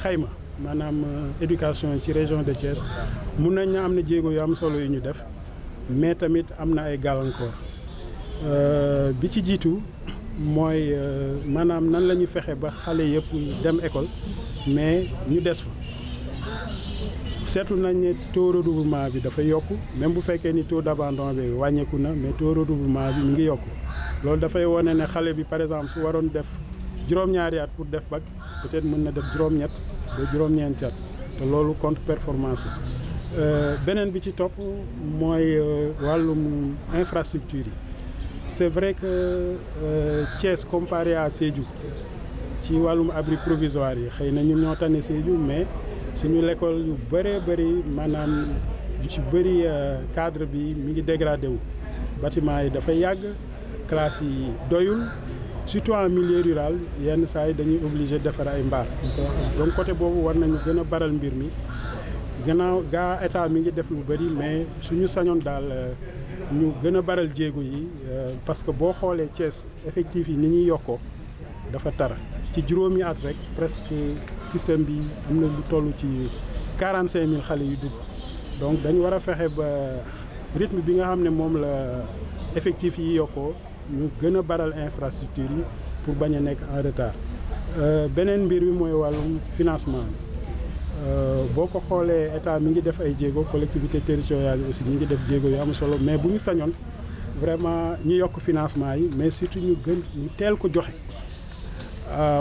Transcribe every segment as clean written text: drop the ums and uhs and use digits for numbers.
xayma maanaam éducation ci région de Thiès mun nañ na am na jéego yu am solo yu ñu def mais tamit am na ay gàllankoor bi ci jiitu mooy maanaam nan la ñu fexe ba xale yëpp dem école mais ñu des fa seetlu nañ ne taux redoublement bi dafa yokku même bu fekkee ni taux d'abandon bi wàññeeku na mais taux redoublement bi mi ngi yokku loolu dafay wane ne xale bi par exemple su waroon def juróom-ñaari at pour def bac peut-être mën na def juróom-ñett ba juróom-ñeenti at te loolu contre performance beneen bi ci topp mooy wàllum infrastructure yi c'est vrai que Thiès comparé à Sédhiou ci wàllum abri provisoire yi xëy na ñun ñoo tane Sédhiou mais suñu l'école yu bëree bëri maanaam yu ci bëri cadre bi mi ngi dégradé wu bâtiment yi dafay yàgg classe yi doyul surtout en milieu rural yenn saa yi dañuy obligé defar ay mbaar donc côté boobu war nañu gën a baral mbir mi gannaaw gaa état mi ngi def lu bëri mais suñu sañoon daal ñu gën a baral jéego yi parce que boo xoolee Thiès effectif yi ni ñuy yokkoo dafa tara ci juróomi at rek presque système bi am na lu toll ci 45 000 xale yu dugg donc dañu war a fexe ba rythme bi nga xam ne moom la effectif yi yokkoo ñu gën a baral infrastructure yi pour bañ a nekk en retard beneen mbir bi mooy wàllum financement bi boo ko xoolee état mi ngi def ay jéego collectivité territoriale yi aussi ñu ngi def jéego yu am solo mais bu ñu sañoon vraiment ñu yokk financement yi mais surtout ñu teel ko joxe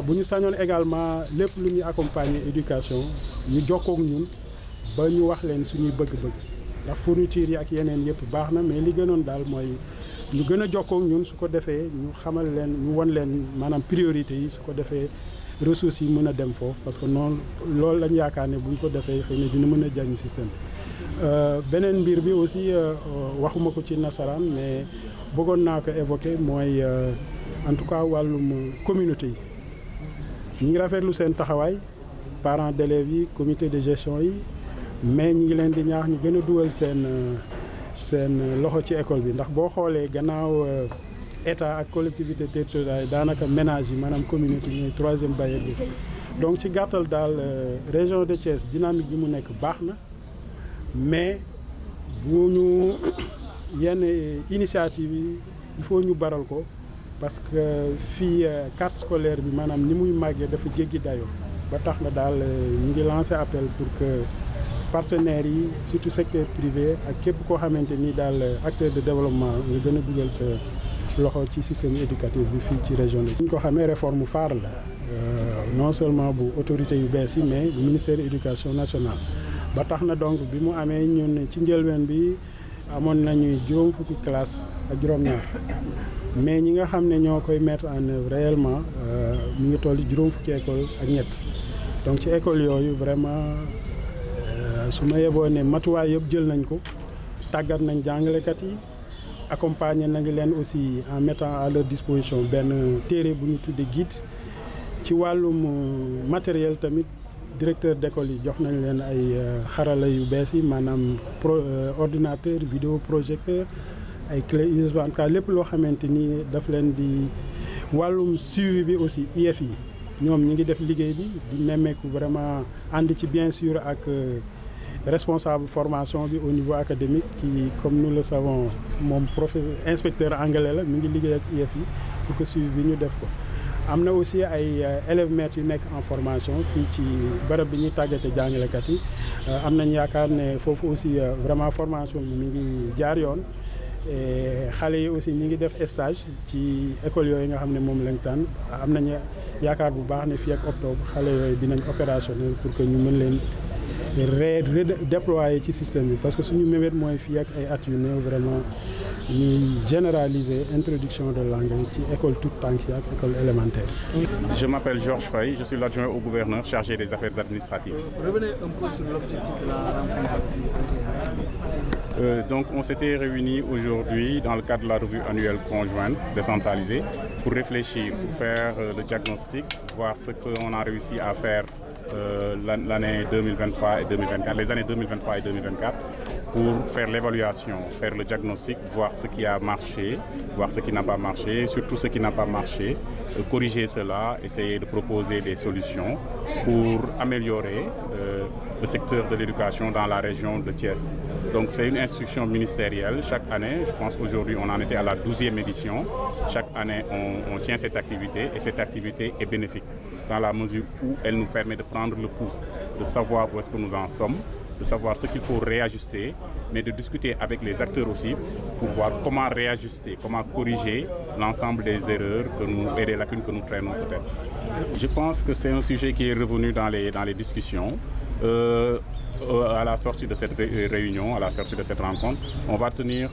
bu ñu sañoon également lépp lu ñuy accompagner éducation ñu jokkook ñun ba ñu wax leen suñuy bëgg-bëgg ndax fourniture yi ak yeneen yëpp baax na mais li gënoon daal mooy ñu gën a jokkook ñun su ko defee ñu xamal leen ñu won leen maanaam priorité yi su ko defee ressources yi mën a dem foofu parce que noonu loolu lañ yaakaar ne bu ñu ko defee xëy na dina mën a jàññ système beneen mbir bi aussi waxuma ko ci nasaraan mais bëggoon naa ko évoquer mooy en tout cas wàllum communauté yi ñu ngi rafetlu seen taxawaay parents d'élèves yi comité de gestion yi mais ñu ngi leen di ñaax ñu gën a dugal seen loxo ci école bi ndax boo xoolee gannaaw état ak collectivité territoriale yi daanaka ménage yi maanaam communauté ñooy troisième bailleur bi donc ci gàttal daal région de Thiès dynamique bi mu nekk baax na mais bu ñu yenn initiative yi il faut ñu baral ko parce que fii carte scolaire bi maanaam ni muy màggee dafa jéggi dayoo ba tax na daal ñu ngi lancé appel pour que partenaires yi surtout secteur privé ak képp koo xamante ni daal acteur de développement nga gën a dugal sa loxo ci système éducatif bi fii ci région bi. ñu ko xamee réforme phare la non seulement bu autorité yu bees yi mais bu ministère éducation nationale ba tax na donc bi mu amee ñun ci njëlbeen bi amoon nañu juróom fukki classe ak juróom-ñaar mais ñi nga xam ne ñoo koy mettre en œuvre réellement ñu ngi toll juróom fukki école ak ñett donc ci école yooyu vraiment su ma yeboo ne matuwaay yëpp jël nañ ko tàggat nañ jàngalekat yi accompagner nañu leen aussi en mettant à leur disposition benn téere bu ñu tuddee guide ci wàllum matériel tamit directeur d'école yi jox nañ leen ay xarala yu bees yi maanaam ordinateur vidéo projecteur ay clé USB en cas lépp loo xamante ni daf leen di wàllum suivi bi aussi IEF yi ñoom ñi ngi def liggéey bi di nemmeeku vraiment ànd ci bien sûr ak responsable formation bi au niveau académique qui comme nous le savons moom professeur inspecteur anglais la mi ngi liggéey ak IEF yi pour que suivi bi ñu def ko. am na aussi ay élèves maîtres yu nekk en formation fii ci barab bi ñuy tàggate jàngalekat yi am nañ yaakaar ne foofu aussi vraiment formation bi mi ngi jaar yoon. xale yi aussi ñi ngi def stage ci école yooyu nga xam ne moom lañ tànn am nañu yaakaar bu baax ne fii ak octobre xale yooyu dinañ opérationnel pour que ñu mën leen redéployer ci système bi parce que suñu mébét mooy fii ak ay at yu néew vraiment ñuy généraliser introduction de langue ci école tout tànk yi ak école élémentaire. Je m'appelle Georges Faye, je suis l'adjoint au gouverneur chargé des affaires administratives. Revenez un peu sur l'objectif de la rencontre. Donc on s'était réunis aujourd'hui dans le cadre de la revue annuelle conjointe décentralisée pour réfléchir, pour faire le diagnostic, voir ce qu'on a réussi à faire l'année 2023 et 2024, les années 2023 et 2024, pour faire l'évaluation, faire le diagnostic, voir ce qui a marché, voir ce qui n'a pas marché, surtout ce qui n'a pas marché, corriger cela, essayer de proposer des solutions pour améliorer le secteur de l'éducation dans la région de Thiès. Donc c'est une instruction ministérielle. Chaque année, je pense qu'aujourd'hui on en était à la 12e édition, chaque année on tient cette activité et cette activité est bénéfique dans la mesure où elle nous permet de prendre le pouls, de savoir où est-ce que nous en sommes, de savoir ce qu'il faut réajuster, mais de discuter avec les acteurs aussi pour voir comment réajuster, comment corriger l'ensemble des erreurs et des lacunes que nous traînons peut-être. Je pense que c'est un sujet qui est revenu dans les discussions. À la sortie de cette réunion, à la sortie de cette rencontre, on va tenir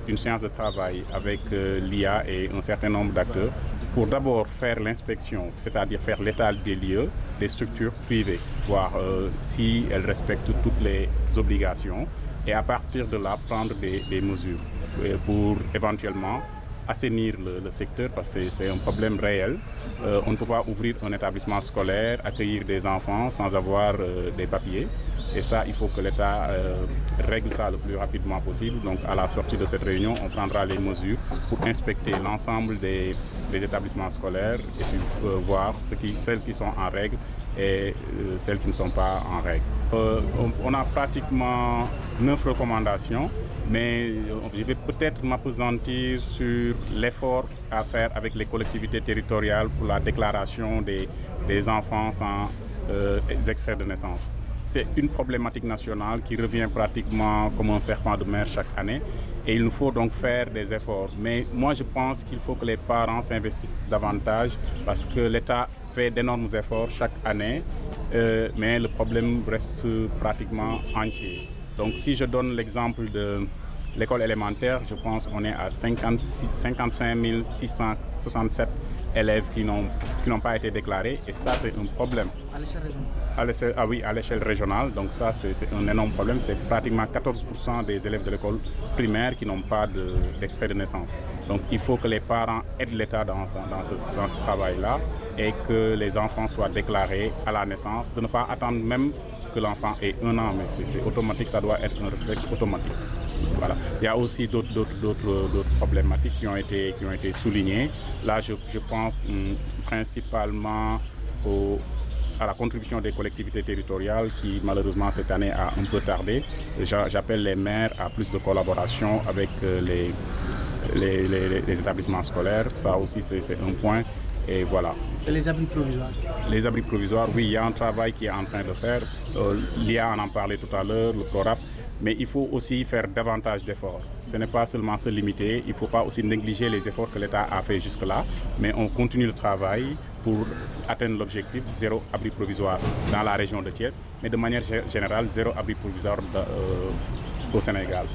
une séance de travail avec l'IA et un certain nombre d'acteurs pour d'abord faire l'inspection, c'est-à-dire faire l'état des lieux des structures privées, voir si elles respectent toutes les obligations et à partir de là prendre des mesures pour éventuellement assainir le secteur parce que c'est un problème réel. On ne peut pas ouvrir un établissement scolaire, accueillir des enfants sans avoir des papiers. Et ça, il faut que l'État règle ça le plus rapidement possible. Donc à la sortie de cette réunion, on prendra les mesures pour inspecter l'ensemble des établissements scolaires et puis voir celles qui sont en règle et celles qui ne sont pas en règle. On a pratiquement 9 recommandations, mais je vais peut-être m'appesantir sur l'effort à faire avec les collectivités territoriales pour la déclaration des enfants sans extrait de naissance. C'est une problématique nationale qui revient pratiquement comme un serpent de mer chaque année et il nous faut donc faire des efforts. Mais moi je pense qu'il faut que les parents s'investissent davantage parce que l'État fait d'énormes efforts chaque année, mais le problème reste pratiquement entier. Donc si je donne l'exemple de l'école élémentaire, je pense qu'on est à 55 667 élèves qui n'ont pas été déclarés et ça c'est un problème. À l'échelle régionale? Oui, à l'échelle régionale, donc ça c'est un énorme problème, c'est pratiquement 14% des élèves de l'école primaire qui n'ont pas d'extrait de naissance. Donc il faut que les parents aident l'État dans ce travail-là et que les enfants soient déclarés à la naissance, de ne pas attendre même que l'enfant ait 1 an, mais c'est automatique, ça doit être un réflexe automatique. Voilà. Il y a aussi d'autres problématiques qui ont été soulignées. Là, je pense principalement à la contribution des collectivités territoriales qui, malheureusement, cette année a un peu tardé. J'appelle les maires à plus de collaboration avec les établissements scolaires. Ça aussi, c'est un point. Et voilà. Et les abris provisoires? Les abris provisoires, oui, il y a un travail qui est en train de faire. L'IA en parlait tout à l'heure, le PRORAP. Mais il faut aussi faire davantage d'efforts. Ce n'est pas seulement se limiter, il ne faut pas aussi négliger les efforts que l'État a fait jusque-là, mais on continue le travail pour atteindre l'objectif 0 abri provisoire dans la région de Thiès, mais de manière générale 0 abri provisoire au Sénégal.